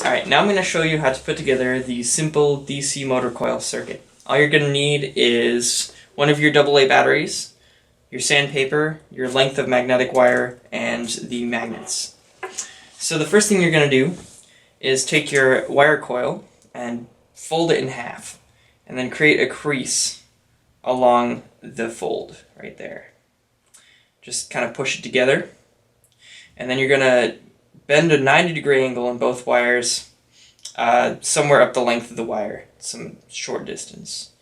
Alright, now I'm going to show you how to put together the simple DC motor coil circuit. All you're going to need is one of your AA batteries, your sandpaper, your length of magnetic wire, and the magnets. So the first thing you're going to do is take your wire coil and fold it in half, and then create a crease along the fold right there. Just kind of push it together, and then you're going to bend a 90-degree angle on both wires, somewhere up the length of the wire, some short distance.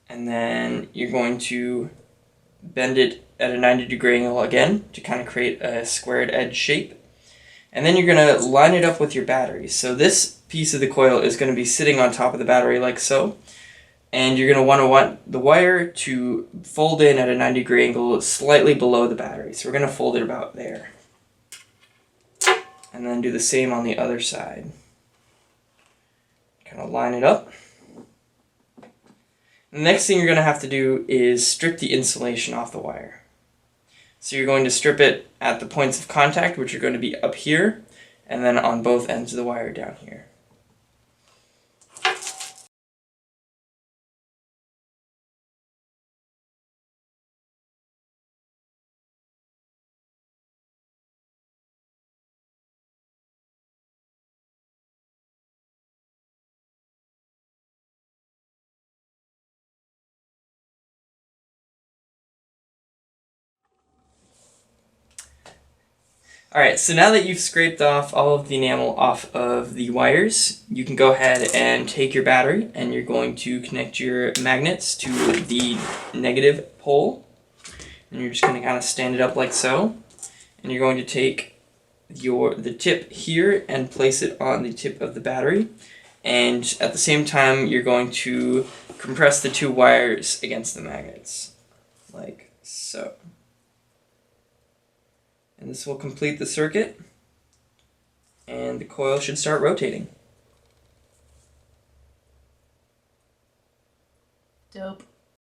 And then you're going to bend it at a 90-degree angle again to kind of create a squared edge shape. And then you're going to line it up with your battery. So this piece of the coil is going to be sitting on top of the battery like so. And you're going to want the wire to fold in at a 90-degree angle slightly below the battery. So we're going to fold it about there. And then do the same on the other side. Kind of line it up. The next thing you're going to have to do is strip the insulation off the wire. So you're going to strip it at the points of contact, which are going to be up here, and then on both ends of the wire down here. Alright, so now that you've scraped off all of the enamel off of the wires, you can go ahead and take your battery and you're going to connect your magnets to the negative pole. And you're just going to kind of stand it up like so. And you're going to take the tip here and place it on the tip of the battery. And at the same time, you're going to compress the two wires against the magnets, like so. And this will complete the circuit, and the coil should start rotating. Dope.